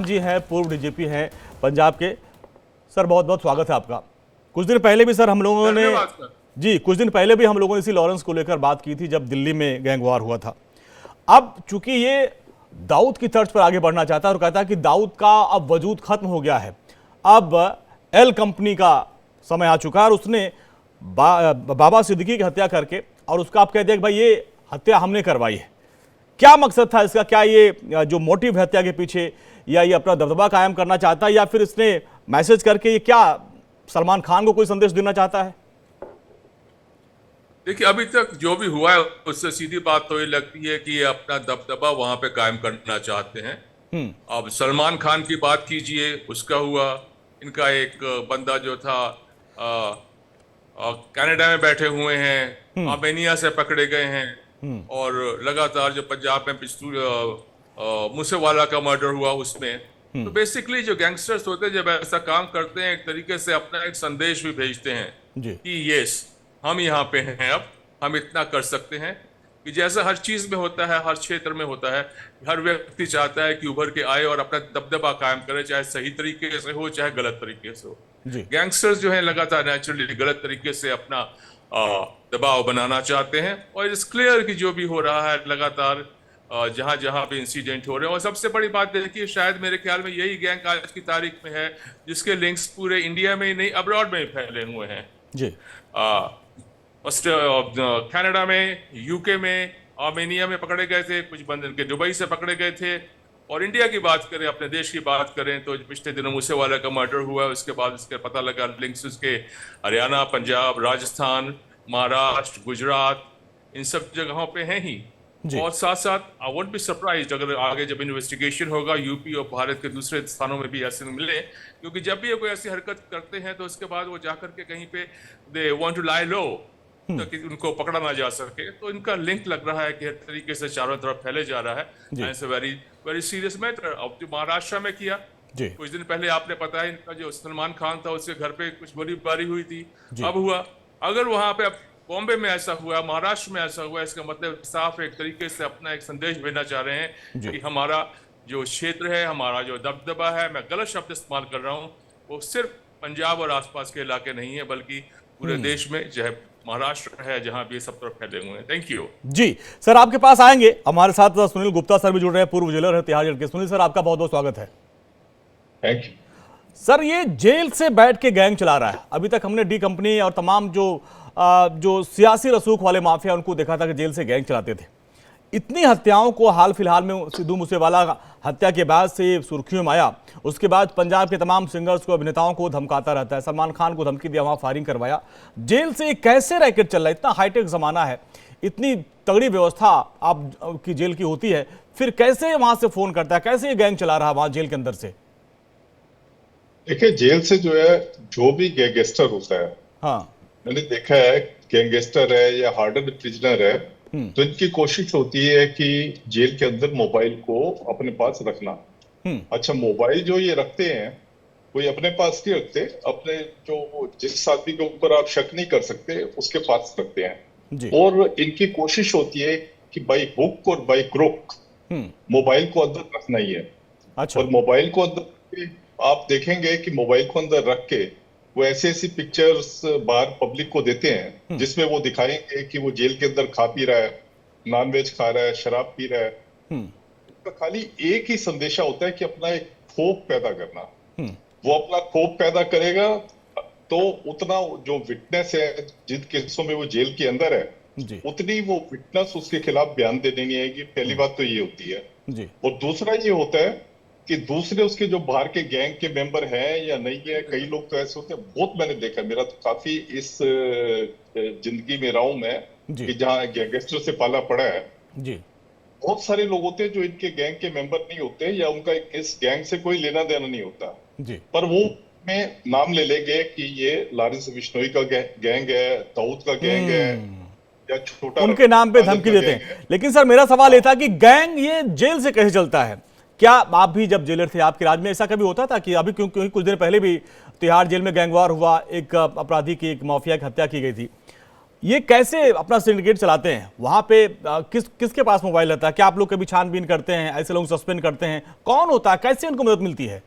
जी हैं, पूर्व डीजीपी हैं पंजाब के। सर बहुत बहुत स्वागत है आपका। कुछ दिन पहले भी सर हम लोगों ने कुछ दिन पहले भी हम लोगों ने इसी लॉरेंस को लेकर बात की थी जब दिल्ली में गैंगवार हुआ था। अब चूंकि ये दाऊद की तर्ज पर आगे बढ़ना चाहता है और कहता है कि दाऊद का अब वजूद खत्म हो गया है, अब एल कंपनी का समय आ चुका है और उसने बाबा सिद्दीकी की हत्या करके और उसका आप कह दिया कि भाई ये हत्या हमने करवाई है। क्या मकसद था इसका? क्या ये जो मोटिव है हत्या के पीछे, या ये अपना दबदबा कायम करना चाहता है, या फिर इसने मैसेज करके ये क्या सलमान खान को कोई संदेश देना चाहता है? देखिए, अभी तक जो भी हुआ है उससे सीधी बात तो ये लगती है कि ये अपना दबदबा वहां पे कायम करना चाहते हैं। अब सलमान खान की बात कीजिए, उसका हुआ। इनका एक बंदा जो था कनाडा में बैठे हुए हैं, आर्मेनिया से पकड़े गए हैं, और लगातार जो पंजाब में मूसेवाला का मर्डर हुआ उसमें। तो बेसिकली जो गैंगस्टर्स होते हैं जब ऐसा काम करते हैं, एक तरीके से अपना एक संदेश भी भेजते हैं कि यस हम यहाँ पे हैं, अब हम इतना कर सकते हैं। कि जैसा हर चीज में होता है, हर क्षेत्र में होता है, हर व्यक्ति चाहता है कि उभर के आए और अपना दबदबा कायम करे, चाहे सही तरीके से हो चाहे गलत तरीके से हो। गैंगस्टर्स जो है लगातार नेचुरली गलत तरीके से अपना दबाव बनाना चाहते हैं, और इट्स क्लियर कि जो भी हो रहा है लगातार जहां जहां भी इंसिडेंट हो रहे हैं। और सबसे बड़ी बात देखिए, शायद मेरे ख्याल में यही गैंग आज की तारीख में है जिसके लिंक्स पूरे इंडिया में ही नहीं अब्रॉड में फैले हुए हैं जी। कनाडा में, यूके में, आर्मेनिया में पकड़े गए थे, कुछ बंदे के दुबई से पकड़े गए थे। और इंडिया की बात करें, अपने देश की बात करें, तो पिछले दिनों मूसेवाला का मर्डर हुआ, उसके बाद इसके पता लगा लिंक्स उसके हरियाणा, पंजाब, राजस्थान, महाराष्ट्र, गुजरात, इन सब जगहों पे हैं ही। और साथ साथ आई वोंट बी सरप्राइज्ड अगर आगे जब इन्वेस्टिगेशन होगा यूपी और भारत के दूसरे स्थानों में भी ऐसे मिले, क्योंकि जब भी ये कोई ऐसी हरकत करते हैं तो उसके बाद वो जाकर के कहीं पे दे वांट टू लाई लो ताकि उनको पकड़ा ना जा सके। तो इनका लिंक लग रहा है कि हर तरीके से चारों तरफ फैले जा रहा है। It's a very very serious matter. अब जो महाराष्ट्र में किया कुछ दिन पहले, आपने पता है इनका जो सलमान खान था उसके घर पे कुछ गोलीबारी हुई थी, अब हुआ। अगर वहां पे बॉम्बे में ऐसा हुआ, महाराष्ट्र में ऐसा हुआ, इसका मतलब साफ एक तरीके से अपना एक संदेश भेजना चाह रहे हैं कि हमारा जो क्षेत्र है, हमारा जो दबदबा है, मैं गलत शब्द इस्तेमाल कर रहा हूँ, वो सिर्फ पंजाब और आसपास के इलाके नहीं है बल्कि पूरे देश में, चाहे महाराष्ट्र है, जहां भी सब तरफ फैले हुए हैं। Thank you ji. सर आपके पास आएंगे, हमारे साथ सुनील गुप्ता सर भी जुड़ रहे हैं, पूर्व जेलर है तिहाड़ जेल के। सुनील सर आपका बहुत बहुत स्वागत है। Thank you sir. ये जेल से बैठ के गैंग चला रहा है। अभी तक हमने डी कंपनी और तमाम जो सियासी रसूख वाले माफिया उनको देखा था कि जेल से गैंग चलाते थे। इतनी हत्याओं को हाल फिलहाल में सिद्धू मूसेवाला हत्या के बाद से सुर्खियों में आया, उसके बाद पंजाब के तमाम सिंगर्स को, अभिनेताओं को धमकाता रहता है, सलमान खान को धमकी दिया, वहां फायरिंग करवाया। जेल से कैसे रैकेट चल रहा है? इतना हाईटेक जमाना है, इतनी तगड़ी व्यवस्था आप की जेल की होती है, फिर कैसे वहां से फोन करता है, कैसे ये गैंग चला रहा है वहां जेल के अंदर से? देखिए, जेल से जो है जो भी गैंगस्टर होता है, हाँ मैंने देखा है, गैंगस्टर है या हार्डर प्रिजनर है, तो इनकी कोशिश होती है कि जेल के अंदर मोबाइल को अपने पास रखना। अच्छा, मोबाइल जो ये रखते हैं कोई अपने पास नहीं रखते, अपने जो जिस आदमी के ऊपर आप शक नहीं कर सकते उसके पास रखते हैं। और इनकी कोशिश होती है कि बाई हुक और बाई क्रोक मोबाइल को अंदर रखना ही है। अच्छा। और मोबाइल को अंदर आप देखेंगे कि मोबाइल को अंदर रख के वो ऐसी पिक्चर्स बाहर पब्लिक को देते हैं जिसमें वो दिखाएंगे कि वो जेल के अंदर खा पी रहा है, नॉनवेज खा रहा है, शराब पी रहा है। तो खाली एक ही संदेशा होता है कि अपना एक खौफ पैदा करना। वो अपना खौफ पैदा करेगा तो उतना जो विटनेस है जिन केसों में वो जेल के अंदर है, उतनी वो विटनेस उसके खिलाफ बयान देने नहीं आएगी। पहली बात तो ये होती है। और दूसरा ये होता है कि दूसरे उसके जो बाहर के गैंग के मेंबर हैं या नहीं है, कई लोग तो ऐसे होते हैं, बहुत मैंने देखा, मेरा तो काफी इस जिंदगी में रहा हूं मैं कि जहां गैंगस्टर से पाला पड़ा है जी। बहुत सारे लोग होते हैं जो इनके गैंग के मेंबर नहीं होते या उनका इस गैंग से कोई लेना देना नहीं होता जी, पर वो में नाम ले लेंगे कि ये लॉरेंस बिश्नोई का गैंग है, दाऊद का गैंग है, या छोटा उनके नाम पे धमकी देते हैं। लेकिन सर मेरा सवाल ये था कि गैंग ये जेल से कैसे चलता है? क्या आप भी जब जेलर थे, आपके राज में ऐसा कभी होता था कि अभी क्योंकि कुछ दिन पहले भी तिहाड़ जेल में गैंगवार हुआ, एक अपराधी की, एक माफिया की हत्या की गई थी, ये कैसे अपना सिंडिकेट चलाते हैं वहां पे? किसके पास मोबाइल रहता है? क्या आप लोग कभी छानबीन करते हैं? ऐसे लोग सस्पेंड करते हैं? कौन होता है? कैसे उनको मदद मिलती है?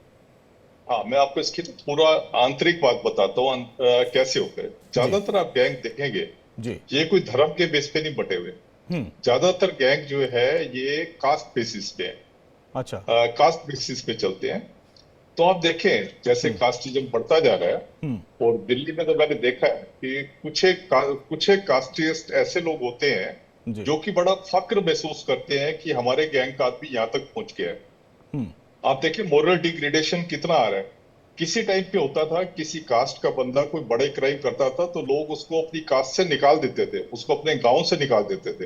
हाँ, मैं आपको इसकी पूरा आंतरिक बात बताता हूँ कैसे होता है। ज्यादातर आप गैंग देखेंगे जी, ये कोई धर्म के बेस पे नहीं बटे हुए। ज्यादातर गैंग जो है ये कास्ट बेसिस पे है। अच्छा। कास्ट बेसिस पे चलते हैं। तो आप देखें जैसे कास्टिज्म बढ़ता जा रहा है, और दिल्ली में तो मैंने देखा है कि कुछ एक कास्टिस्ट ऐसे लोग होते हैं जो कि बड़ा फक्र महसूस करते हैं कि हमारे गैंग का आदमी यहाँ तक पहुंच गया है। आप देखिए मोरल डिग्रेडेशन कितना आ रहा है। किसी टाइम पे होता था किसी कास्ट का बंदा कोई बड़े क्राइम करता था तो लोग उसको अपनी कास्ट से निकाल देते थे, उसको अपने गांव से निकाल देते थे।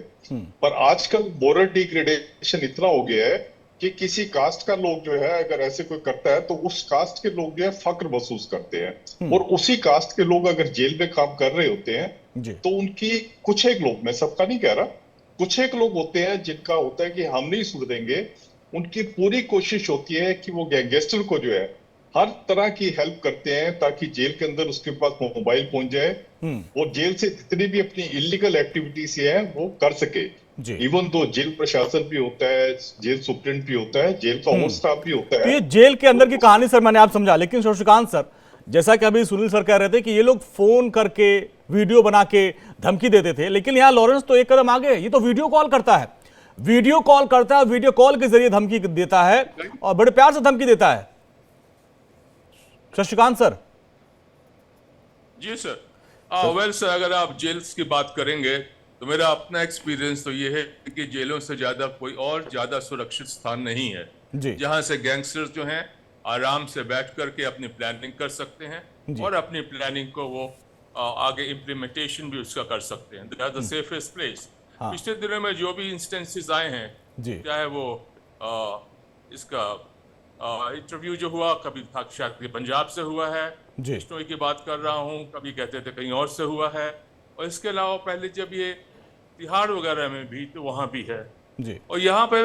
पर आजकल मोरल डिग्रेडेशन इतना हो गया है कि किसी कास्ट का लोग जो है अगर ऐसे कोई करता है तो उस कास्ट के लोग जो है फक्र महसूस करते हैं, और उसी कास्ट के लोग अगर जेल में काम कर रहे होते हैं तो उनकी कुछ एक लोग, मैं सबका नहीं कह रहा, कुछ एक लोग होते हैं जिनका होता है कि हम नहीं सुन देंगे। उनकी पूरी कोशिश होती है कि वो गैंगस्टर को जो है हर तरह की हेल्प करते हैं ताकि जेल के अंदर उसके पास मोबाइल पहुंच जाए और जेल से जितनी भी अपनी इलीगल एक्टिविटीज है वो कर सके। इवन तो जेल प्रशासन भी होता है, जेल सुप्रिंट भी होता है, जेल का और स्टाफ भी होता है। तो ये जेल के अंदर की कहानी सर मैंने आप समझा, लेकिन शशिकांत सर जैसा कि अभी सुनील सर कह रहे थे कि ये लोग फोन करके वीडियो बना के धमकी देते थे, लेकिन यहाँ लॉरेंस तो एक कदम आगे, ये तो वीडियो कॉल करता है, वीडियो कॉल के जरिए धमकी देता है और बड़े प्यार से धमकी देता है। शशिकांत सर। जी सर। वेल सर, अगर आप जेल्स की बात करेंगे तो मेरा अपना एक्सपीरियंस तो ये है कि जेलों से ज्यादा कोई और ज्यादा सुरक्षित स्थान नहीं है जहां से गैंगस्टर्स जो हैं आराम से बैठ करके अपनी प्लानिंग कर सकते हैं और अपनी प्लानिंग को वो आगे इम्प्लीमेंटेशन भी उसका कर सकते हैं। That is the safest place. पिछले दिनों में जो भी इंस्टेंसेस आए हैं, चाहे वो इसका इंटरव्यू जो हुआ, कभी शायद पंजाब से हुआ है, बिश्नोई की बात कर रहा हूँ, कभी कहते थे कहीं और से हुआ है, और इसके अलावा पहले जब ये तिहाड़ वगैरह में भी तो वहाँ भी है जी। और यहाँ पे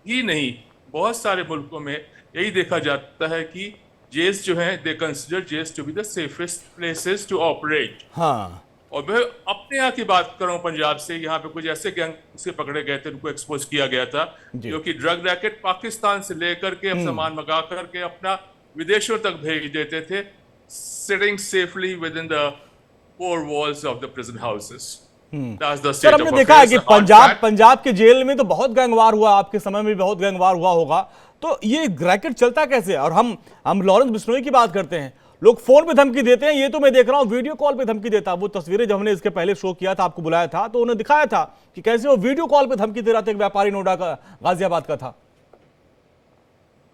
ही नहीं, बहुत सारे मुल्कों में यही देखा जाता है कि जेल्स जो हैं they consider jails to be the safest places to operate. हाँ। और मैं अपने यहाँ की बात कर रहा हूँ पंजाब से, यहाँ पे कुछ ऐसे गैंग से पकड़े गए थे, उनको एक्सपोज किया गया था जो कि ड्रग रैकेट पाकिस्तान से लेकर के सामान मंगा करके अपना विदेशों तक भेज देते थे, sitting safely with in the four walls of the prison houses. Sir हमने देखा है कि पंजाब के जेल में तो बहुत गैंगवार हुआ, आपके समय में बहुत गैंगवार हुआ होगा, तो ये रैकेट चलता कैसे? और हम लॉरेंस बिश्नोई की बात करते हैं, लोग फोन पे धमकी देते हैं, ये तो मैं देख रहा हूं वीडियो कॉल पे धमकी देता। वो तस्वीरें जब हमने इसके पहले शो किया था, आपको बुलाया था, तो उन्होंने दिखाया था कि कैसे वो वीडियो कॉल पे धमकी दे रहा था। एक व्यापारी नोएडा का, गाजियाबाद का था।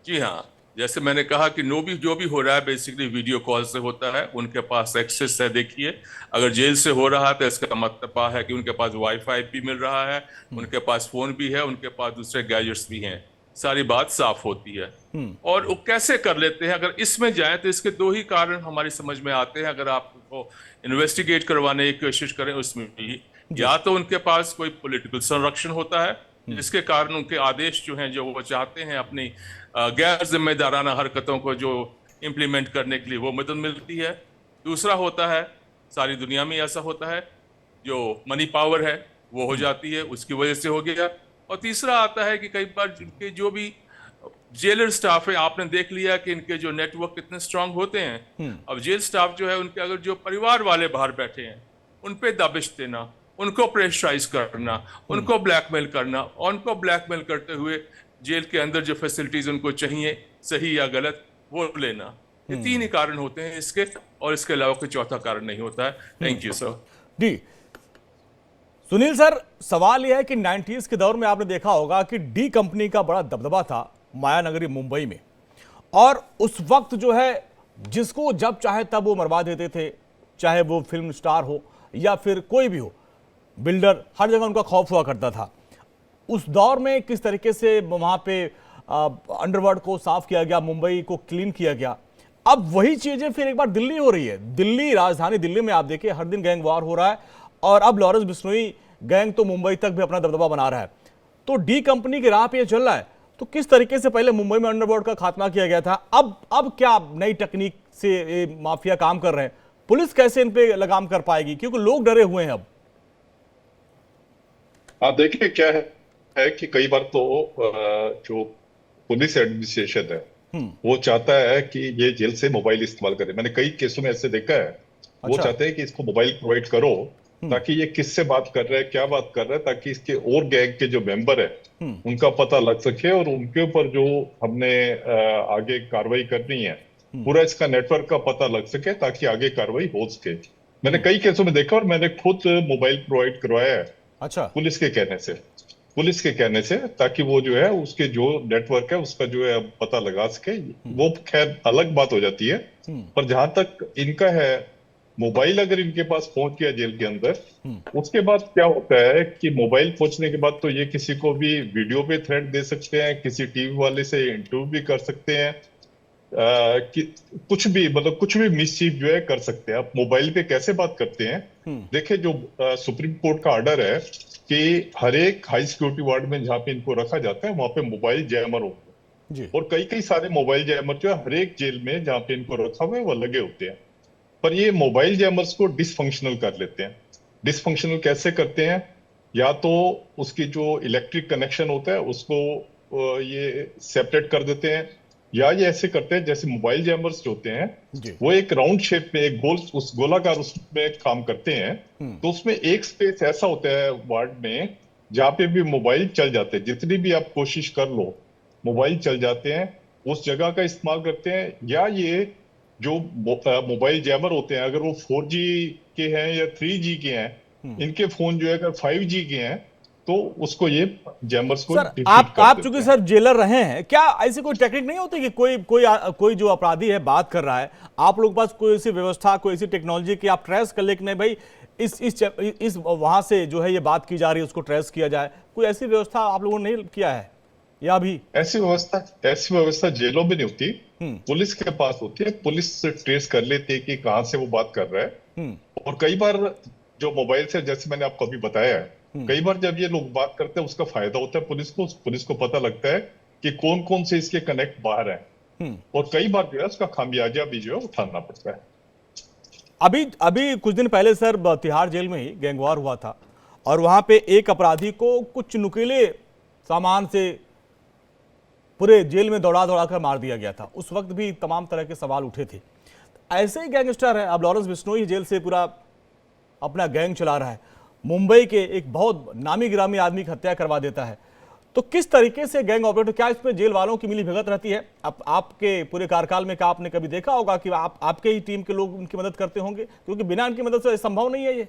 जी हाँ, जैसे मैंने कहा कि जो भी हो रहा है बेसिकली वीडियो कॉल से होता है, उनके पास एक्सेस है। देखिए अगर जेल से हो रहा है तो इसका मतलब है कि उनके पास वाईफाई भी मिल रहा है, उनके पास फोन भी है, उनके पास दूसरे गैजेट्स भी हैं, सारी बात साफ होती है। और वो कैसे कर लेते हैं, अगर इसमें जाएं तो इसके दो ही कारण हमारी समझ में आते हैं। अगर आपको इन्वेस्टिगेट करवाने की कोशिश करें उसमें भी, या तो उनके पास कोई पॉलिटिकल संरक्षण होता है जिसके कारण उनके आदेश जो हैं, जो वो चाहते हैं अपनी गैर जिम्मेदाराना हरकतों को जो इम्प्लीमेंट करने के लिए, वो मदद मिलती है। दूसरा होता है, सारी दुनिया में ऐसा होता है, जो मनी पावर है वो हो जाती है, उसकी वजह से हो गया। और तीसरा आता है कि कई बार जिनके जो भी जेलर स्टाफ है, आपने देख लिया कि इनके जो नेटवर्क कितने स्ट्रांग होते हैं। अब जेल स्टाफ जो है उनके अगर जो परिवार वाले बाहर बैठे हैं उन पे दबिश देना, उनको प्रेशराइज करना, उनको ब्लैकमेल करना, और उनको ब्लैकमेल करते हुए जेल के अंदर जो फैसिलिटीज उनको चाहिए, सही या गलत, वो लेना। ये तीन ही कारण होते हैं इसके, और इसके अलावा कोई चौथा कारण नहीं होता है। Thank you sir. D Sunil sir, सवाल यह है कि 90s के दौर में आपने देखा होगा कि डी कंपनी का बड़ा दबदबा था मायानगरी मुंबई में, और उस वक्त जो है जिसको जब चाहे तब वो मरवा देते थे, चाहे वो फिल्म स्टार हो या फिर कोई भी हो, बिल्डर, हर जगह उनका खौफ हुआ करता था। उस दौर में किस तरीके से वहां पे अंडरवर्ल्ड को साफ किया गया, मुंबई को क्लीन किया गया। अब वही चीजें फिर एक बार दिल्ली हो रही है। दिल्ली, राजधानी दिल्ली में आप देखिए हर दिन गैंग वार हो रहा है, और अब लॉरेंस बिश्नोई गैंग तो मुंबई तक भी अपना दबदबा बना रहा है। तो डी कंपनी की राह पे ये चल रहा है। तो किस तरीके से पहले मुंबई में अंडरवर्ल्ड का खात्मा किया गया था, अब क्या नई टेक्निक से माफिया काम कर रहे हैं? पुलिस कैसे इन पे लगाम कर पाएगी, क्योंकि लोग डरे हुए हैं अब? हाँ, देखिए क्या है कि कई बार तो जो पुलिस एडमिनिस्ट्रेशन है वो चाहता है कि ये जेल से मोबाइल इस्तेमाल करे। मैंने कई केसों में ऐसे देखा है। वो अच्छा। चाहते हैं कि इसको मोबाइल प्रोवाइड करो ताकि ये किससे बात कर रहा है, क्या बात कर रहा है, ताकि इसके और गैंग के जो मेंबर है उनका पता लग सके और उनके ऊपर जो हमने आगे कार्रवाई करनी है पूरा इसका नेटवर्क का पता लग सके ताकि आगे कार्रवाई हो सके। मैंने कई केसों में देखा और मैंने खुद मोबाइल प्रोवाइड करवाया है अच्छा। पुलिस के कहने से ताकि वो जो है उसके जो नेटवर्क है उसका जो है पता लगा सके। वो खैर अलग बात हो जाती है, पर जहां तक इनका है मोबाइल अगर इनके पास पहुंच गया जेल के अंदर, उसके बाद क्या होता है कि मोबाइल पहुंचने के बाद तो ये किसी को भी वीडियो पे थ्रेट दे सकते हैं, किसी टीवी वाले से इंटरव्यू भी कर सकते हैं, कि कुछ भी मतलब कुछ भी मिसचीफ जो है कर सकते हैं। आप मोबाइल पे कैसे बात करते हैं, देखिए जो सुप्रीम कोर्ट का ऑर्डर है कि हर एक हाई सिक्योरिटी वार्ड में जहाँ पे इनको रखा जाता है वहां पे मोबाइल जैमर होते हैं और कई कई सारे मोबाइल जैमर जो है हर एक जेल में जहाँ पे इनको रखा हुआ है वो लगे होते हैं। पर ये मोबाइल जैमर्स को डिसफंक्शनल कर लेते हैं। डिसफंक्शनल कैसे करते हैं, या तो उसकी जो इलेक्ट्रिक कनेक्शन होता है उसको ये सेपरेट कर देते हैं, या ये ऐसे करते हैं जैसे मोबाइल जैमर्स जो होते हैं वो एक राउंड शेप में एक गोल उस गोलाकार उसमें काम करते हैं। तो उसमें एक स्पेस ऐसा होता है वार्ड में जहाँ पे भी मोबाइल चल जाते हैं, जितनी भी आप कोशिश कर लो मोबाइल चल जाते हैं, उस जगह का इस्तेमाल करते हैं। या ये जो मोबाइल जैमर होते हैं अगर वो 4G के हैं या 3G के हैं, इनके फोन जो है अगर 5G के हैं तो उसको ये जैमर्स को सर डिफीट कर आप देते चूंकि हैं। सर जेलर रहे हैं, क्या ऐसी कोई टेक्निक नहीं होती कि कोई जो अपराधी है बात कर रहा है, आप लोगों के पास कोई ऐसी व्यवस्था, कोई ऐसी टेक्नोलॉजी कि आप ट्रेस कर ले कि नहीं भाई इस वहां से जो है ये बात की जा रही है उसको ट्रेस किया जाए? कोई ऐसी व्यवस्था आप लोगों ने नहीं किया है या अभी? ऐसी व्यवस्था जेलों में नहीं होती, पुलिस के पास होती है। पुलिस से ट्रेस कर लेती है कि कहां से वो बात कर रहा है। और कई बार जो मोबाइल से, जैसे मैंने आपको अभी बताया है, कई बार जब ये लोग बात करते हैं उसका फायदा होता है पुलिस को पता लगता है कि कौन कौन से इसके कनेक्ट बाहर हैं, और कई बार जो है उसका खामियाजा भी जो है उठाना पड़ता है। अभी कुछ दिन पहले सर तिहाड़ जेल में ही गैंगवार हुआ था और वहां पे एक अपराधी को कुछ नुकीले सामान से पूरे जेल में दौड़ा दौड़ा कर मार दिया गया था। उस वक्त भी तमाम तरह के सवाल उठे थे। ऐसे ही गैंगस्टर है, अब लॉरेंस बिश्नोई जेल से पूरा अपना गैंग चला रहा है, मुंबई के एक बहुत नामी गिरामी आदमी की हत्या करवा देता है। तो किस तरीके से गैंग ऑपरेटर, क्या इसमें जेल वालों की मिली भगत रहती है? आपके पूरे कार्यकाल में क्या आपने कभी देखा होगा कि आपके ही टीम के लोग उनकी मदद करते होंगे? क्योंकि बिना उनकी मदद से संभव नहीं है ये।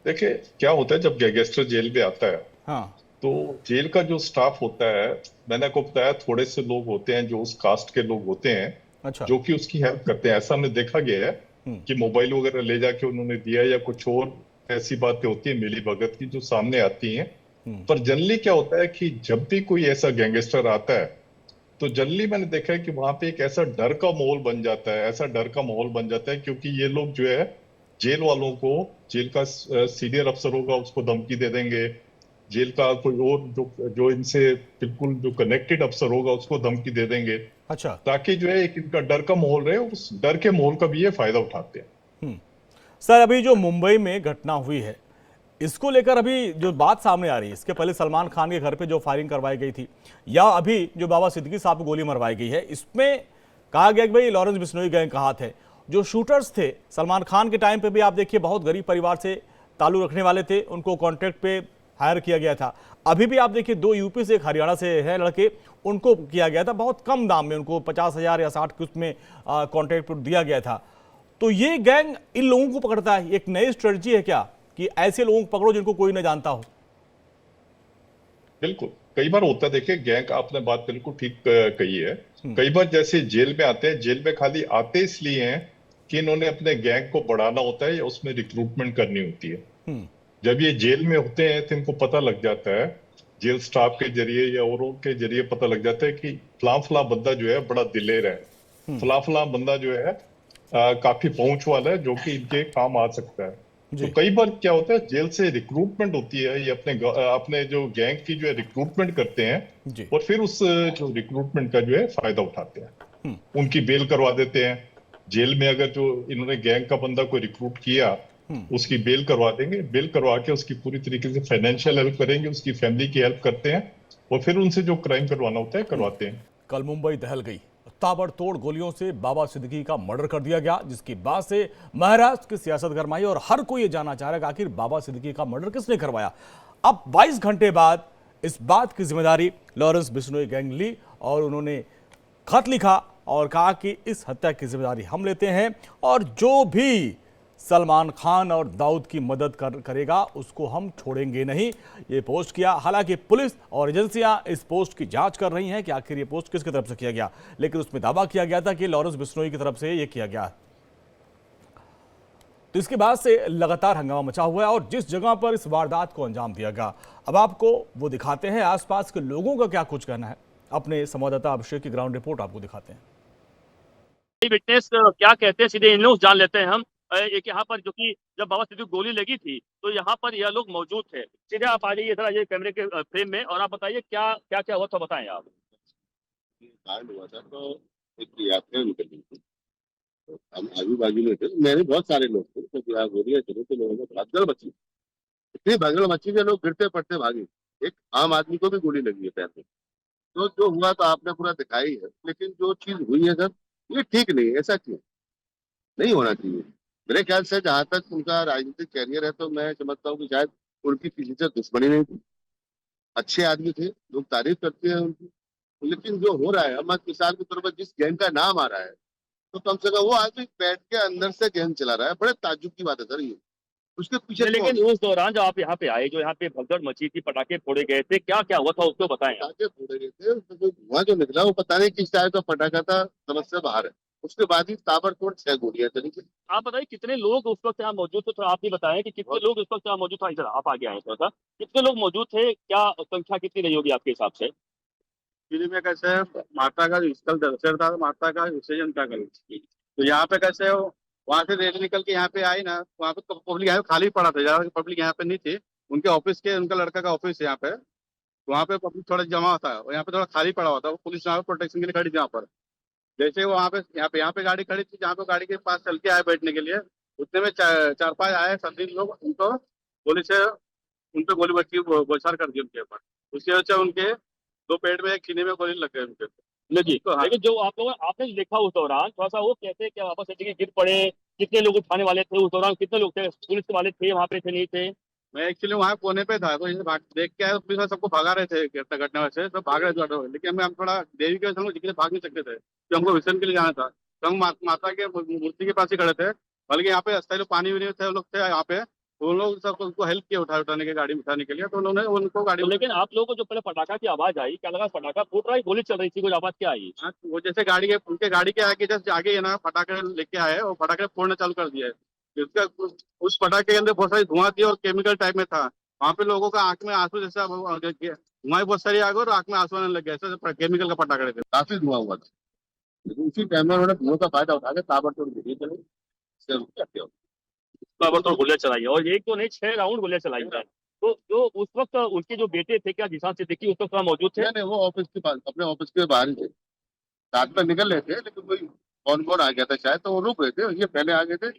देखिए क्या होता है जब गैंगस्टर जेल में आता है, हाँ, तो जेल का जो स्टाफ होता है, मैंने आपको बताया थोड़े से लोग होते हैं जो उस कास्ट के लोग होते हैं, अच्छा, जो कि उसकी हेल्प करते हैं। ऐसा हमने देखा गया है कि मोबाइल वगैरह ले जाके उन्होंने दिया या कुछ और ऐसी बातें होती है मिली भगत की जो सामने आती हैं। पर जनरली क्या होता है कि जब भी कोई ऐसा गैंगस्टर आता है तो जनरली मैंने देखा है कि वहां पे एक ऐसा डर का माहौल बन जाता है, क्योंकि ये लोग जो है जेल वालों को, जेल का सीनियर अफसर होगा उसको धमकी दे देंगे, जेल का कोई और जो इनसे बिल्कुल जो कनेक्टेड अफसर होगा उसको धमकी दे देंगे, अच्छा। ताकि जो है एक इनका डर का माहौल रहे। उस डर के माहौल का भी ये फायदा उठाते हैं। सर अभी जो मुंबई में घटना हुई है इसको लेकर अभी जो बात सामने आ रही है, इसके पहले सलमान खान के घर पे जो फायरिंग करवाई गई थी या अभी जो बाबा सिद्दीकी साहब को गोली मरवाई गई है, इसमें कहा गया कि भाई लॉरेंस बिश्नोई गैंग का हाथ है। जो शूटर्स थे सलमान खान के टाइम पे भी आप देखिए बहुत गरीब परिवार से ताल्लुक रखने वाले थे, उनको कॉन्ट्रैक्ट पे हायर किया गया था। अभी भी आप देखिए 2 यूपी से, एक हरियाणा से है लड़के, उनको किया गया था बहुत कम दाम में, उनको 50,000 या 60 के उसमें कॉन्ट्रैक्ट पर दिया गया था। तो ये गैंग इन लोगों को पकड़ता है, एक नई स्ट्रेटजी है क्या कि ऐसे लोगों को पकड़ो जिनको कोई न जानता हो? बिल्कुल, कई बार होता है। देखिए गैंग, आपने बात बिल्कुल ठीक कही है। कई बार जैसे जेल में आते हैं, जेल में खाली आते इसलिए हैं कि इन्होंने अपने गैंग को बढ़ाना होता है या उसमें रिक्रूटमेंट करनी होती है। जब ये जेल में होते हैं तो इनको पता लग जाता है, जेल स्टाफ के जरिए या औरों के जरिए पता लग जाता है कि फला बंदा जो है बड़ा दिलेर है, फला बंदा जो है काफी पहुंच वाला है, जो कि इनके काम आ सकता है। तो कई बार क्या होता है जेल से रिक्रूटमेंट होती है, ये अपने जो गैंग की जो है रिक्रूटमेंट करते हैं और फिर उस जो रिक्रूटमेंट का जो है फायदा उठाते हैं, उनकी बेल करवा देते हैं। जेल में अगर जो इन्होंने गैंग का बंदा को रिक्रूट किया उसकी बेल करवा देंगे, बेल करवा के उसकी पूरी तरीके से फाइनेंशियल हेल्प करेंगे, उसकी फैमिली की हेल्प करते हैं और फिर उनसे जो क्राइम करवाना होता है करवाते हैं। कल मुंबई दहल गई, ताबड़तोड़ गोलियों से बाबा सिद्दीकी का मर्डर कर दिया गया, जिसके बाद से महाराष्ट्र की सियासत गरमाई और हर कोई ये जानना चाह रहा है कि आखिर बाबा सिद्दीकी का मर्डर किसने करवाया। अब 22 घंटे बाद इस बात की जिम्मेदारी लॉरेंस बिश्नोई गैंग ली और उन्होंने खत लिखा और कहा कि इस हत्या की जिम्मेदारी हम लेते हैं और जो भी सलमान खान और दाऊद की मदद करेगा उसको हम छोड़ेंगे नहीं, ये पोस्ट किया। हालांकि पुलिस और एजेंसियां इस पोस्ट की जांच कर रही हैं कि आखिर ये पोस्ट किसकी तरफ से किया गया, लेकिन उसमें दावा किया गया था कि लॉरेंस बिश्नोई की तरफ से ये किया गया। तो इसके बाद से लगातार हंगामा मचा हुआ है और जिस जगह पर इस वारदात को अंजाम दिया गया, अब आपको वो दिखाते हैं। आसपास के लोगों का क्या कुछ कहना है, अपने संवाददाता अभिषेक की ग्राउंड रिपोर्ट आपको दिखाते हैं। विटनेस क्या कहते हैं सीधे इन लोग जान लेते हैं हम। एक यहाँ पर जो कि जब बाबा सिद्दीकी को गोली लगी थी तो यहाँ पर यह लोग मौजूद थे। सीधे आप आ जाइए ये कैमरे के फ्रेम में और आप बताइए क्या क्या क्या हुआ था, बताएं आप। कांड हुआ था तो एक यात्रा निकली थी, तो हम आजू बाजू में थे, मेरे बहुत सारे लोग थे, तो यहाँ गोलियां चली तो लोगों को भगदड़ मची, इतनी भगदड़ मची कि लोग गिरते पड़ते भागे। एक आम आदमी को भी गोली लगी है पैर में। तो जो हुआ तो आपने पूरा दिखाई है, लेकिन जो चीज हुई है सर ये ठीक नहीं है। ऐसा क्यों नहीं होना चाहिए? मेरे ख्याल से जहां तक उनका राजनीतिक कैरियर है तो मैं समझता हूँ कि शायद उनकी किसी से दुश्मनी नहीं थी, अच्छे आदमी थे, लोग तारीफ करते हैं उनकी। लेकिन जो हो रहा है अहमद किसान के तौर पर जिस गैंग का नाम आ रहा है, तो कम से कम वो आदमी बैठ के अंदर से गैंग चला रहा है। बड़े ताज्जुब की बात है सर ये। उसके पीछे लेकिन उस दौरान जब आप यहाँ पे आए, जो यहाँ पे भगदड़ मची थी, पटाखे फोड़े गए थे, क्या क्या हुआ था उसको बताएं आप। पटाखे फोड़े गए थे, उसमें जो धुआं जो निकला वो पता नहीं किस टाइप का पटाखा था, समझ से बाहर है। उसके बाद ही ताबड़तोड़ 6 गोलियां चली थी। आप बताइए कितने लोग उस वक्त यहाँ मौजूद थे, तो आप ही बताएं कि कितने लोग उस वक्त यहाँ मौजूद था। इधर आप आगे आए थोड़ा सा, कितने लोग मौजूद थे, क्या संख्या कितनी रही होगी आपके हिसाब से। एक्चुअली में कैसे है, माता का जो स्थल दर्शन था, माता का विसर्जन का कल, तो यहाँ पे कैसे हो, वहाँ से रैली निकल के यहाँ पे आई ना, वहाँ पे पब्लिक यहाँ खाली पड़ा था, ज्यादा पब्लिक यहाँ पे नहीं थी। उनके ऑफिस के, उनका लड़का का ऑफिस है यहाँ पे, तो वहाँ पे पब्लिक थोड़ा जमा था और यहाँ पे थोड़ा खाली पड़ा हुआ था। वो पुलिस यहाँ पे प्रोटेक्शन के लिए खड़ी थी यहाँ पर। जैसे वो यहाँ पे गाड़ी खड़ी थी, जहाँ पे गाड़ी के पास चल के आए बैठने के लिए, उतने में 4-5 आए संदिग्ध लोग, उनको गोली से उनपे गोली बच्ची गोलसार कर दी उनके ऊपर। उसकी वजह से उनके 2 पेट में, 1 सीने में गोली लग गई उनके। जी तो हाँ। लेकिन जो आप लोगों आपने देखा उस दौरान, थोड़ा सा वो कहते हैं क्या वापस सिद्दीकी गिर पड़े, कितने लोग उठाने वाले थे उस दौरान, कितने लोग थे, पुलिस वाले थे वहाँ पे, थे नहीं थे। मैं एक्चुअली वहाँ कोने पे था, तो ये देख के आया, पुलिस वाले सबको भगा रहे थे घटना से, सब भाग रहे थे। लेकिन हम थोड़ा देवी के वजह भाग नहीं सकते थे, तो हमको विसर्जन के लिए जाना था। तो हम माता के मूर्ति के पास ही खड़े थे, बल्कि यहाँ पे स्थायी पानी भी थे, लोग थे यहाँ पे, उन लोग सब उनको हेल्प किया उठाने के, गाड़ी में उठाने के लिए। तो उन्होंने उनको गाड़ी। लेकिन आप लोगों को जो पहले पटाखा की आवाज आई, क्या लगा पटाखा फूट रहा है, गोली चल रही थी, कुछ आवाज क्या आई। वो जैसे गाड़ी के, उनके गाड़ी के आगे जस्ट आगे है ना, पटाखे लेके आए और पटाखे फोड़ना चालू कर दिया है। उसका उस पटाखे के अंदर बहुत सारी धुआं थी और केमिकल टाइप में था। वहाँ पे लोगों का आंख में आंसू जैसा धुआं बहुत सारी आ गई और आंख में आंसू आने लग गया, ऐसा केमिकल का पटाखे थे। काफी धुआं हुआ था, लेकिन उसी टाइम में उन्होंने धुआं का फायदा उठा के ताबड़तोड़ गोली चली, ताबड़तोड़ गोलियां चलाई और एक तो नहीं 6 राउंड गोलियां चलाई है। तो जो उस वक्त उनके जो बेटे थे, क्या जिसान सिद्दीकी उस वक्त मौजूद थे। नहीं, वो ऑफिस के पास, अपने ऑफिस के बाहर ही थे, साथ में निकल रहे थे, लेकिन कोई कौन आ गया था शायद, तो वो रुक रहे थे, ये पहले आ गए थे,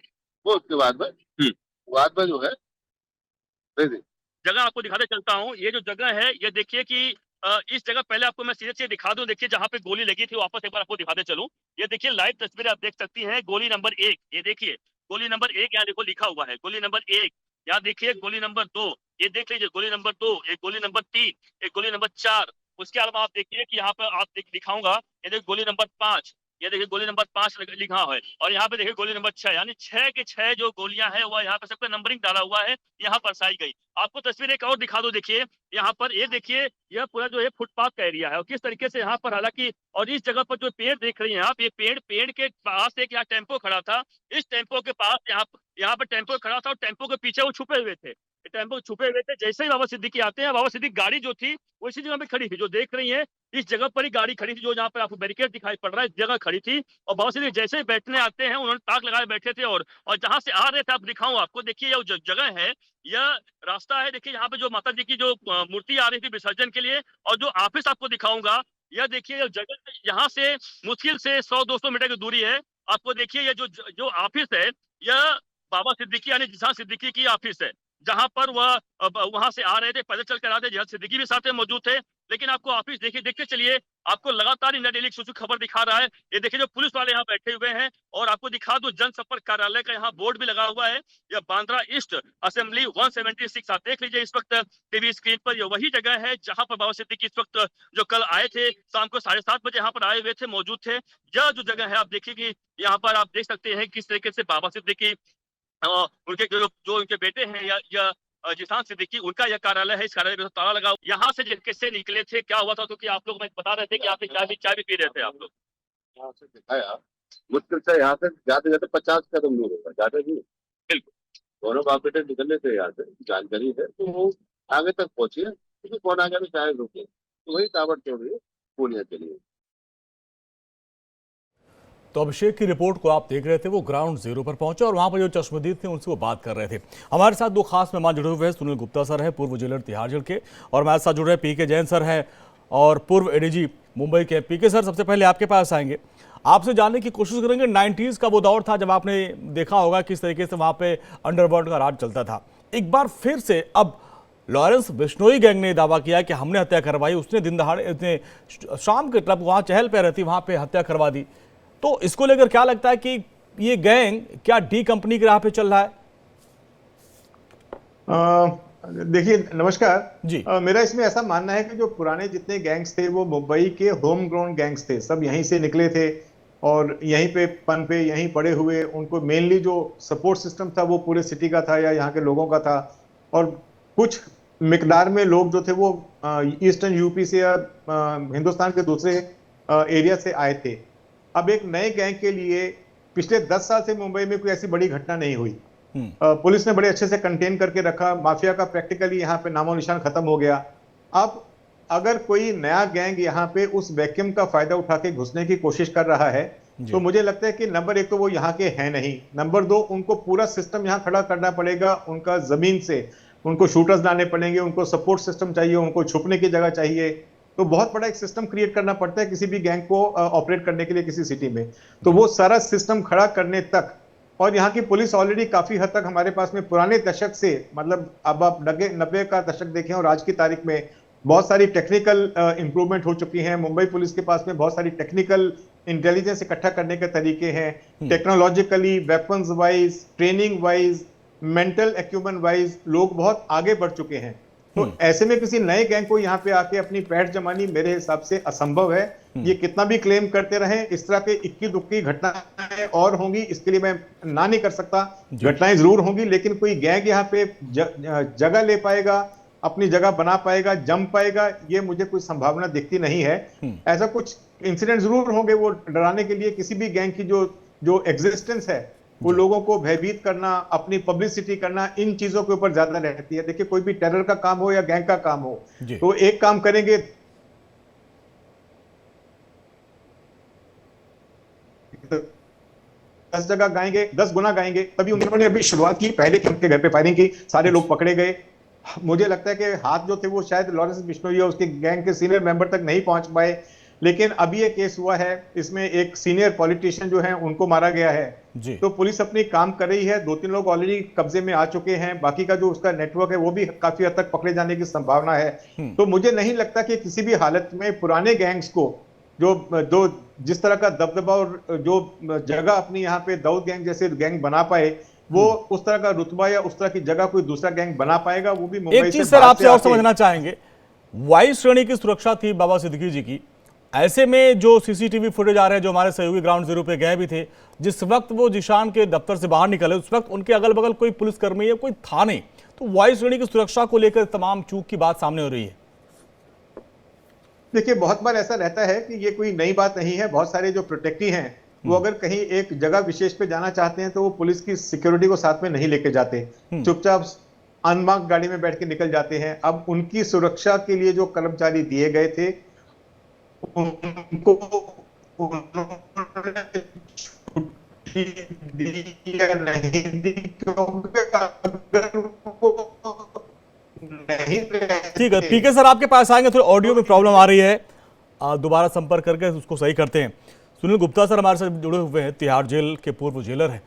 वो उसके बाद में जो है जगह आपको दिखाते चलता हूँ। ये जो जगह है, ये देखिए कि इस जगह पहले आपको मैं सीधे से दिखा दूं, देखिए जहाँ पे गोली लगी थी, वापस एक बार आपको दिखाते चलूं। ये देखिए लाइव तस्वीरें आप देख सकती हैं, गोली नंबर 1, ये देखिए गोली नंबर 1, यहाँ देखो लिखा हुआ है गोली नंबर 1। यहाँ देखिए गोली नंबर 2, ये देख लीजिए गोली नंबर 2, एक गोली नंबर 3, एक गोली नंबर 4। उसके अलावा आप देखिए कि यहाँ पर आप दिखाऊंगा, ये देखिए गोली नंबर 5, ये देखिए गोली नंबर 5 लिखा है, और यहाँ पे देखिए गोली नंबर 6, यानी 6 के 6 जो गोलियां हैं वो यहाँ पे सबका नंबरिंग डाला हुआ है, यहाँ पर साई गई। आपको तस्वीर एक और दिखा दो, देखिए यहाँ पर, ये देखिए यह पूरा जो है फुटपाथ का एरिया है और किस तरीके से यहाँ पर, हालांकि और इस जगह पर जो पेड़ देख रही हैं आप, ये पेड़ के पास एक यहाँ टेम्पो खड़ा था, इस टेम्पो के पास यहाँ पर टेम्पो खड़ा था और टेम्पो के पीछे वो छुपे हुए थे, टेम्पो छुपे हुए थे। जैसे ही बाबा सिद्दीकी आते हैं, बाबा सिद्दीकी गाड़ी जो थी वो इसी जगह पे खड़ी थी, जो देख रही है इस जगह पर ही गाड़ी खड़ी थी, जो जहाँ पे आपको बैरिकेड दिखाई पड़ रहा है, इस जगह खड़ी थी। और बाबा सिद्दीकी जैसे ही बैठने आते हैं, उन्होंने ताक लगाए बैठे थे और जहां से आ रहे थे, आप दिखाऊं आपको, देखिए यह जो जगह है, यह रास्ता है, देखिए यहाँ पे जो माता जी की जो मूर्ति आ रही थी विसर्जन के लिए, और जो ऑफिस आपको दिखाऊंगा, यह देखिए जगह यहाँ से मुश्किल से 100-200 मीटर की दूरी है। आपको देखिए ये जो ऑफिस है, यह बाबा सिद्दीकी यानी जिशान सिद्दीकी की ऑफिस है, जहां पर वह वहां से आ रहे थे, पैदल चल कर आ रहे थे। जिशान सिद्दीकी भी साथ में मौजूद थे। लेकिन आपको ऑफिस देखिए, देखते चलिए, आपको लगातार इंडिया डेली एक्सप्रेस खबर दिखा रहा है। ये देखिए जो पुलिस वाले यहाँ बैठे हुए हैं, और आपको दिखा दो जनसंपर्क कार्यालय का यहाँ बोर्ड भी लगा हुआ है। यह बांद्रा ईस्ट असेंबली 176, आप देख लीजिए इस वक्त टीवी स्क्रीन पर। यह वही जगह है जहां पर बाबा सिद्दीकी इस वक्त जो कल आए थे, शाम को 7:30 बजे यहाँ पर आए हुए थे, मौजूद थे। यह जो जगह है आप देखिए कि यहाँ पर आप देख सकते हैं किस तरीके से बाबा सिद्दीकी उनके जो उनके बेटे हैं या जिशान सिद्दीकी, उनका यह कार्यालय है। इस कार्यालय में ताला लगा। यहाँ से किससे निकले थे, क्या हुआ था, तो कि आप लोग बता रहे थे कि आप चाय भी पी रहे थे आप लोग। यहाँ से दिखाया, मुश्किल से यहाँ से जाते जाते 50 कदम दूर होगा, ज्यादा नहीं। बिल्कुल, दोनों बाप बेटे निकलने थे यहाँ से, जानकारी है तो वो आगे तक पहुंचे, क्योंकि कौन आगे में शायद रुके, तो वही टावर चल रही है, पूर्णिया के लिए। तो अभिषेक की रिपोर्ट को आप देख रहे थे, वो ग्राउंड जीरो पर पहुंचे और वहां पर जो चश्मदीद थे उनसे वो बात कर रहे थे। हमारे साथ दो खास मेहमान जुड़े हुए हैं। सुनील गुप्ता सर हैं, पूर्व जेलर तिहाड़ जेल के, और हमारे साथ जुड़ रहे पीके जैन सर हैं और पूर्व एडीजी मुंबई के। पीके सर, सबसे पहले आपके पास आएंगे, आपसे जानने की कोशिश करेंगे 90s का वो दौर था जब आपने देखा होगा किस तरीके से वहां पे अंडरवर्ल्ड का राज चलता था। एक बार फिर से अब लॉरेंस बिश्नोई गैंग ने दावा किया कि हमने हत्या करवाई, उसने दिन दहाड़े इतने शाम के तब वहाँ चहल पहल रहती, वहाँ पे हत्या करवा दी। तो इसको लेकर क्या लगता है कि ये गैंग क्या डी कंपनी की राह पे चल रहा है? देखिए, नमस्कार जी। मेरा इसमें ऐसा मानना है कि जो पुराने जितने गैंग्स थे वो मुंबई के होम ग्राउंड गैंग्स थे, सब यहीं से निकले थे और यहीं पे पनपे, यहीं पड़े हुए। उनको मेनली जो सपोर्ट सिस्टम था वो पूरे सिटी का था या यहाँ के लोगों का था, और कुछ मिकदार में लोग जो थे वो ईस्टर्न यूपी से या हिंदुस्तान के दूसरे एरिया से आए थे। अब एक नए गैंग के लिए पिछले 10 साल से मुंबई में कोई ऐसी बड़ी घटना नहीं हुई। पुलिस ने बड़े अच्छे से कंटेन करके रखा, माफिया का प्रैक्टिकली यहाँ पे नामो निशान खत्म हो गया। अब अगर कोई नया गैंग यहाँ पे उस वैक्यूम का फायदा उठा के घुसने की कोशिश कर रहा है तो मुझे लगता है कि नंबर 1 तो वो यहाँ के हैं नहीं, नंबर 2 उनको पूरा सिस्टम यहाँ खड़ा करना पड़ेगा। उनका जमीन से उनको शूटर्स लाने पड़ेंगे, उनको सपोर्ट सिस्टम चाहिए, उनको छुपने की जगह चाहिए। तो बहुत बड़ा एक सिस्टम क्रिएट करना पड़ता है किसी भी गैंग को ऑपरेट करने के लिए किसी सिटी में। तो वो सारा सिस्टम खड़ा करने तक, और यहाँ की पुलिस ऑलरेडी काफी हद तक हमारे पास में पुराने दशक से, मतलब अब आप 90 का दशक देखें और आज की तारीख में बहुत सारी टेक्निकल इंप्रूवमेंट हो चुकी हैं। मुंबई पुलिस के पास में बहुत सारी टेक्निकल इंटेलिजेंस इकट्ठा करने के तरीके हैं, technologically, weapons wise, training wise, mental equipment wise लोग बहुत आगे बढ़ चुके हैं। तो ऐसे में किसी नए गैंग को यहाँ पे आके अपनी पैठ जमानी मेरे हिसाब से असंभव है। ये कितना भी क्लेम करते रहें, इस तरह के इक्की दुक्की घटनाएं और होंगी, इसके लिए मैं ना नहीं कर सकता, घटनाएं जरूर होंगी, लेकिन कोई गैंग यहाँ पे जगह ले पाएगा, अपनी जगह बना पाएगा, जम पाएगा, ये मुझे कोई संभावना दिखती नहीं है। ऐसा कुछ इंसिडेंट जरूर होंगे वो डराने के लिए। किसी भी गैंग की जो एग्जिस्टेंस है वो लोगों को भयभीत करना, अपनी पब्लिसिटी करना, इन चीजों के ऊपर ज्यादा रहती है। देखिए, कोई भी टेरर का काम हो या गैंग का काम हो, तो एक काम करेंगे 10 जगह गाएंगे, 10 गुना गाएंगे। तभी उन्होंने अभी शुरुआत की, पहले उनके घर पे फायरिंग की, सारे लोग पकड़े गए। मुझे लगता है कि हाथ जो थे वो शायद लॉरेंस बिश्नोई या उसके गैंग के सीनियर मेंबर तक नहीं पहुंच पाए। लेकिन अभी ये केस हुआ है, इसमें एक सीनियर पॉलिटिशियन जो है उनको मारा गया है। तो पुलिस अपनी काम कर रही है, 2-3 लोग ऑलरेडी कब्जे में आ चुके हैं, बाकी का जो उसका नेटवर्क है वो भी काफी हद तक पकड़े जाने की संभावना है। तो मुझे नहीं लगता कि किसी भी हालत में पुराने गैंग्स को जो जिस तरह का दबदबा और जो जगह अपनी यहाँ पे दाऊद गैंग जैसे गैंग बना पाए, वो उस तरह का रुतबा या उस तरह की जगह कोई दूसरा गैंग बना पाएगा। वो भी मुंबई से। एक चीज सर आपसे और समझना चाहेंगे, वाई श्रेणी की सुरक्षा थी बाबा सिद्दीकी जी की, ऐसे में जो सीसीटीवी फुटेज आ रहे हैं, जो हमारे सहयोगी ग्राउंड जीरो पे गए भी थे, जिस वक्त वो जिशान के दफ्तर से बाहर निकले उस वक्त उनके अगल बगल कोई पुलिसकर्मी या कोई था नहीं। तो वाई श्रेणी की सुरक्षा को लेकर तमाम चूक की बात सामने हो रही है। देखिए, बहुत बार ऐसा रहता है कि ये कोई नई बात नहीं है। बहुत सारे जो प्रोटेक्टी हैं वो अगर कहीं एक जगह विशेष पे जाना चाहते हैं तो वो पुलिस की सिक्योरिटी को साथ में नहीं लेके जाते, चुपचाप अनमार्क्ड गाड़ी में बैठ के निकल जाते हैं। अब उनकी सुरक्षा के लिए जो कर्मचारी दिए गए थे उनको छुट्टी दी या नहीं दी, ठीक है पीके सर, आपके पास आएंगे, थोड़ी ऑडियो में प्रॉब्लम आ रही है, दोबारा संपर्क करके उसको सही करते हैं। सुनील गुप्ता सर हमारे साथ जुड़े हुए हैं, तिहाड़ जेल के पूर्व जेलर हैं।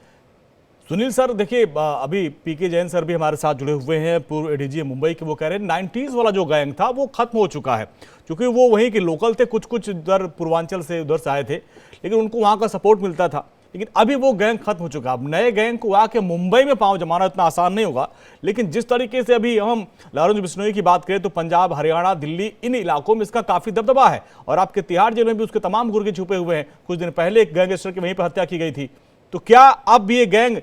सुनील सर देखिए, अभी पीके जैन सर भी हमारे साथ जुड़े हुए हैं, पूर्व एडीजी मुंबई के। वो कह रहे हैं 90s वाला जो गैंग था वो खत्म हो चुका है, क्योंकि वो वहीं के लोकल थे, कुछ कुछ इधर पूर्वांचल से उधर से आए थे, लेकिन उनको वहाँ का सपोर्ट मिलता था। लेकिन अभी वो गैंग खत्म हो चुका है। अब नए गैंग को आके मुंबई में पांव जमाना इतना आसान नहीं होगा। लेकिन जिस तरीके से अभी हम लॉरेंस बिश्नोई की बात करें तो पंजाब, हरियाणा, दिल्ली, इन इलाकों में इसका काफी दबदबा है। और आपके तिहाड़ जेल में भी उसके तमाम गुर्गे छुपे हुए हैं। कुछ दिन पहले एक गैंगस्टर की वहीं पर हत्या की गई थी। तो क्या अब ये गैंग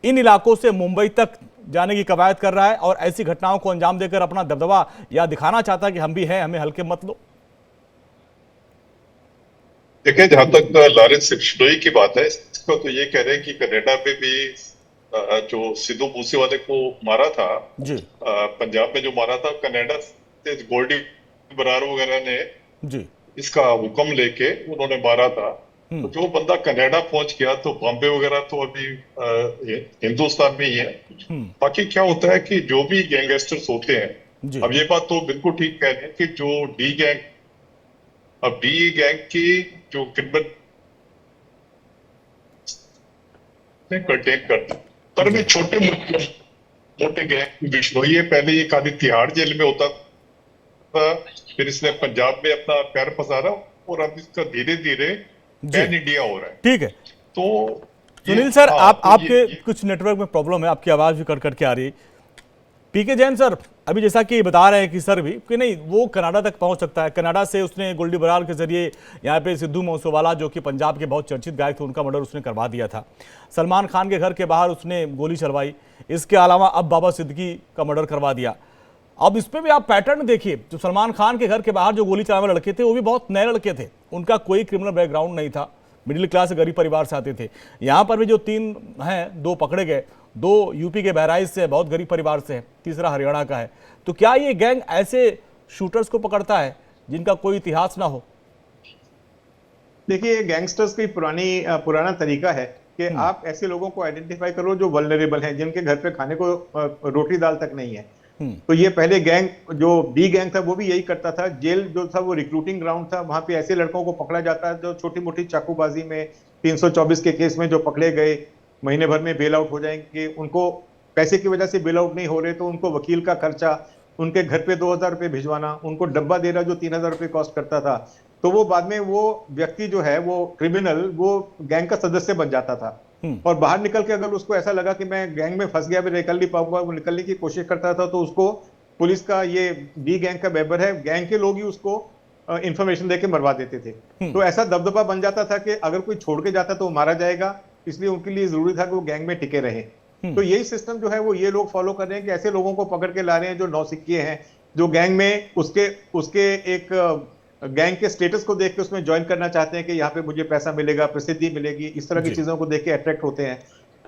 इन इलाकों से मुंबई तक जाने की कवायद कर रहा है और ऐसी घटनाओं को अंजाम देकर अपना दबदबा या दिखाना चाहता है कि हम भी हैं, हमें हल्के मत लो? देखिए, जहां तक लॉरेंस बिश्नोई की बात है, इसको तो ये कह रहे हैं कि कनाडा में भी जो सिद्धू मूसेवाले को मारा था जी, पंजाब में जो मारा था, कनाडा से गोल्डी बरार वगैरह ने जी, इसका हुक्म लेके उन्होंने मारा था। तो जो बंदा कनाडा पहुंच गया, तो बॉम्बे वगैरह तो अभी हिंदुस्तान में ही है। बाकी क्या होता है कि जो भी गैंगस्टर्स होते हैं, अब ये बात तो बिल्कुल ठीक कह रहे हैं कि जो डी गैंग की जो क्रिमिनल कंटेन करता, पर भी छोटे मोटे गैंग बिश्नोई है, पहले ये खाली तिहाड़ जेल में होता था, फिर इसने पंजाब में अपना पैर पसारा और अब इसका धीरे धीरे पैन इंडिया हो रहा है। ठीक है। तो सुनील सर, आपके कुछ नेटवर्क में प्रॉब्लम है, आपकी आवाज भी कट करके आ रही है। पीके जैन सर अभी जैसा कि बता रहे हैं कि सर भी कि नहीं, वो कनाडा तक पहुंच सकता है। कनाडा से उसने गोल्डी बरार के जरिए यहाँ पे सिद्धू मूसेवाला, जो कि पंजाब के बहुत चर्चित गायक थे, उनका मर्डर उसने करवा दिया था। सलमान खान के घर के बाहर उसने गोली चलवाई। इसके अलावा अब बाबा सिद्दीकी का मर्डर करवा दिया। अब इस पर भी आप पैटर्न देखिए, जो सलमान खान के घर के बाहर जो गोली चलाने वाले लड़के थे वो भी बहुत नए लड़के थे, उनका कोई क्रिमिनल बैकग्राउंड नहीं था, मिडिल क्लास से गरीब परिवार से आते थे। यहाँ पर भी जो 3 हैं, 2 पकड़े गए, 2 यूपी के बहराइच से, बहुत गरीब परिवार से है, तीसरा हरियाणा का है। तो क्या ये गैंग ऐसे शूटर्स को पकड़ता है जिनका कोई इतिहास ना हो? देखिए, गैंगस्टर्स की पुराना तरीका है कि आप ऐसे लोगों को आइडेंटिफाई करो जो वल्नरेबल हैं, जिनके घर पे खाने को रोटी दाल तक नहीं है। तो ये पहले गैंग, जो डी गैंग था, वो भी यही करता था। जेल जो था वो रिक्रूटिंग ग्राउंड था, वहां पे ऐसे लड़कों को पकड़ा जाता है जो छोटी मोटी चाकूबाजी में, 324 के केस में जो पकड़े गए, महीने भर में बेल आउट हो जाएंगे। उनको पैसे की वजह से बेल आउट नहीं हो रहे तो उनको वकील का खर्चा, उनके घर पे 2000 रुपये भिजवाना, उनको डब्बा दे रहा जो 3000 रुपये कॉस्ट करता था। तो वो बाद में वो व्यक्ति जो है, वो क्रिमिनल, वो गैंग का सदस्य बन जाता था। और बाहर निकल के अगर उसको ऐसा लगा कि मैं गैंग में फंस गया, मैं निकल नहीं पाऊंगा, वो निकलने की कोशिश करता था, तो उसको पुलिस का, ये डी गैंग का मेंबर है, गैंग के लोग ही उसको इंफॉर्मेशन देके मरवा देते थे। तो ऐसा दबदबा बन जाता था कि अगर कोई छोड़ के जाता तो वो मारा जाएगा, इसलिए उनके लिए जरूरी था कि वो गैंग में टिके रहे। तो यही सिस्टम जो है वो ये लोग फॉलो कर रहे हैं कि ऐसे लोगों को पकड़ के ला रहे हैं जो नौसिखिए हैं, जो गैंग में उसके एक गैंग के स्टेटस को देख के उसमें ज्वाइन करना चाहते हैं कि यहाँ पे मुझे पैसा मिलेगा, प्रसिद्धि मिलेगी, इस तरह की चीजों को देख के अट्रैक्ट होते हैं।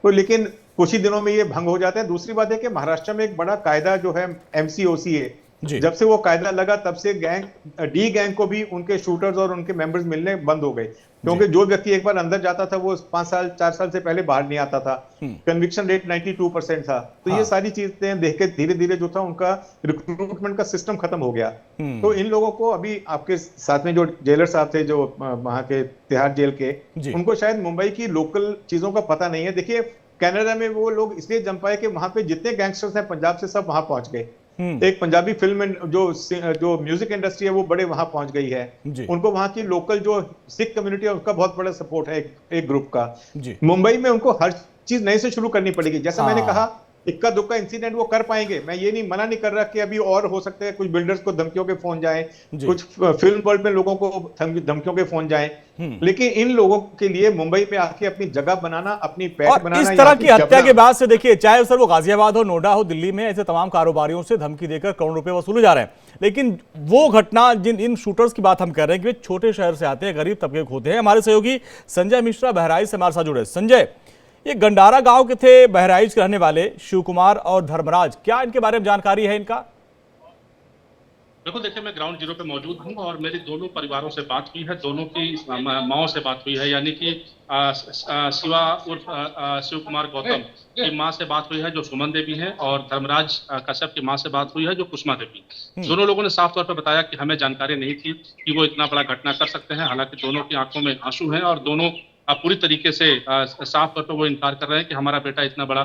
तो लेकिन कुछ ही दिनों में ये भंग हो जाते हैं। दूसरी बात है कि महाराष्ट्र में एक बड़ा कायदा जो है MCOC है, जब से वो कायदा लगा तब से डी गैंग को भी उनके शूटर्स और उनके मेंबर्स मिलने बंद हो गए, क्योंकि जो व्यक्ति एक बार अंदर जाता था वो 4 साल से पहले बाहर नहीं आता था। कन्विक्शन रेट 92% था। तो ये सारी चीजें देख के धीरे धीरे जो था उनका रिक्रूटमेंट का सिस्टम खत्म हो गया। तो इन लोगों को, अभी आपके साथ में जो जेलर साहब थे जो वहां के तिहाड़ जेल के, उनको शायद मुंबई की लोकल चीजों का पता नहीं है। देखिए, कनाडा में वो लोग इसलिए जम पाए कि वहां पे जितने गैंगस्टर्स हैं पंजाब से, सब वहां पहुंच गए। एक पंजाबी फिल्म जो म्यूजिक इंडस्ट्री है वो बड़े वहां पहुंच गई है। उनको वहां की लोकल जो सिख कम्युनिटी है उसका बहुत बड़ा सपोर्ट है एक ग्रुप का। मुंबई में उनको हर चीज नए से शुरू करनी पड़ेगी। जैसा मैंने कहा, इक्का दुक्का इंसिडेंट वो कर पाएंगे, मैं ये नहीं मना नहीं कर रहा कि अभी और हो सकते हैं, कुछ बिल्डर्स को धमकियों के फोन जाएं, कुछ फिल्म वर्ल्ड में लोगों को धमकियों के फोन जाएं, लेकिन इन लोगों के लिए मुंबई में आके अपनी जगह बनाना, अपनी पैठ बनाना, इस तरह की हत्या के बाद से देखिए, चाहे सर वो गाजियाबाद हो, नोएडा हो, दिल्ली में ऐसे तमाम कारोबारियों से धमकी देकर करोड़ रुपए वसूले जा रहे हैं। लेकिन वो घटना, जिन इन शूटर्स की बात हम कर रहे हैं कि वे छोटे शहर से आते हैं, गरीब तबके के होते हैं। हमारे सहयोगी संजय मिश्रा बहराइच से हमारे साथ जुड़े। संजय, ये गंडारा गांव के थे बहराइच के रहने वाले शिव कुमार और धर्मराज, क्या इनके बारे में जानकारी है इनका? देखो, देखिए, मैं ग्राउंड जीरो पे मौजूद हूँ और मेरी दोनों परिवारों से बात हुई है, दोनों की माओ से बात हुई है, यानी कि शिवा उर्फ शिव कुमार गौतम की माँ से बात हुई है जो सुमन देवी हैं, और धर्मराज कश्यप की माँ से बात हुई है जो कुसुमा देवी। दोनों लोगों ने साफ तौर पर बताया कि हमें जानकारी नहीं थी कि वो इतना बड़ा घटना कर सकते हैं। हालांकि दोनों की आंखों में आंसू हैं और दोनों पूरी तरीके से साफ तौर पर वो इनकार कर रहे हैं कि हमारा बेटा इतना बड़ा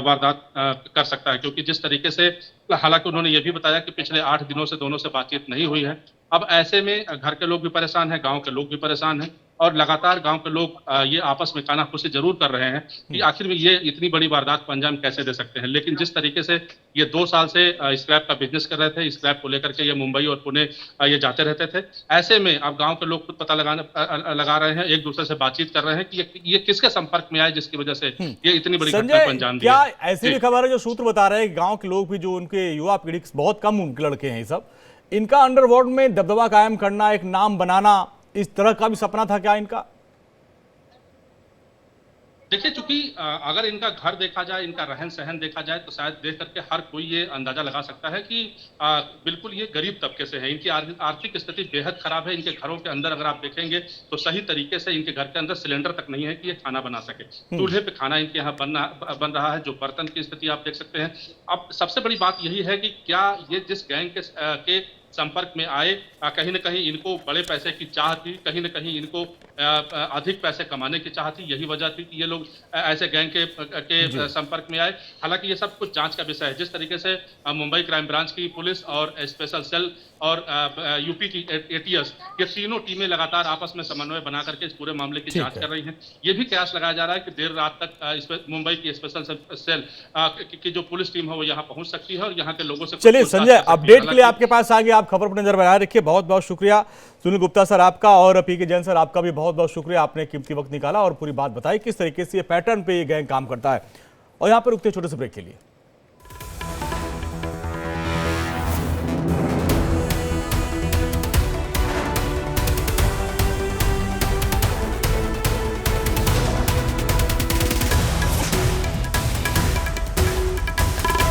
वारदात कर सकता है, क्योंकि जिस तरीके से, हालांकि उन्होंने ये भी बताया कि पिछले 8 दिनों से दोनों से बातचीत नहीं हुई है। अब ऐसे में घर के लोग भी परेशान हैं, गांव के लोग भी परेशान हैं, और लगातार गांव के लोग ये आपस में कानाफूसी जरूर कर रहे हैं कि आखिर में ये इतनी बड़ी वारदात को अंजाम कैसे दे सकते हैं। लेकिन जिस तरीके से ये 2 साल से स्क्रैप का बिजनेस कर रहे थे, स्क्रैप को लेकर के ये मुंबई और पुणे ये जाते रहते थे, ऐसे में अब गांव के लोग खुद पता लगा रहे हैं, एक दूसरे से बातचीत कर रहे हैं कि ये किसके संपर्क में आए जिसकी वजह से ये इतनी बड़ी घटना को अंजाम दिया। क्या ऐसी भी खबर है जो सूत्र बता रहे हैं कि गांव के लोग भी, जो उनके युवा पीढ़ी बहुत कम उनके लड़के हैं, सब इनका अंडरवर्ल्ड में दबदबा कायम करना, एक नाम बनाना, इस तरह का भी सपना था क्या इनका? देखिए, चूंकि अगर इनका घर देखा जाए, इनका रहन सहन देखा जाए, तो शायद देख करके हर कोई ये अंदाजा लगा सकता है कि बिल्कुल ये गरीब तबके से है। इनकी आर्थिक स्थिति बेहद खराब है। इनके घरों के अंदर अगर आप देखेंगे तो सही तरीके से इनके घर के अंदर सिलेंडर तक नहीं है कि ये खाना बना सके। चूल्हे पे खाना इनके यहाँ बन रहा है। जो बर्तन की स्थिति आप देख सकते हैं। अब सबसे बड़ी बात यही है कि क्या ये जिस गैंग के संपर्क में आए, कहीं न कहीं इनको बड़े पैसे की चाह थी, कहीं न कहीं इनको अधिक पैसे कमाने की चाह थी। यही वजह थी कि ये लोग ऐसे गैंग के संपर्क में आए। हालांकि ये सब कुछ जांच का विषय है। जिस तरीके से मुंबई क्राइम ब्रांच की पुलिस और स्पेशल सेल और यूपी की एटीएस, ये तीनों टीमें लगातार आपस में समन्वय बना करके इस पूरे मामले की जांच कर रही हैं। ये भी कयास लगाया जा रहा है कि देर रात तक मुंबई की स्पेशल सेल की जो पुलिस टीम है वो यहाँ पहुंच सकती है और यहाँ के लोगों से। चलिए संजय, अपडेट के लिए आपके पास आगे, आप खबर पर नजर बनाए रखिए। बहुत बहुत शुक्रिया सुनील गुप्ता सर आपका, और पीके जैन सर आपका भी बहुत बहुत शुक्रिया। आपने कीमती वक्त निकाला और पूरी बात बताई किस तरीके से ये पैटर्न पे ये गैंग काम करता है। और यहाँ पर रुकते छोटे से ब्रेक के लिए।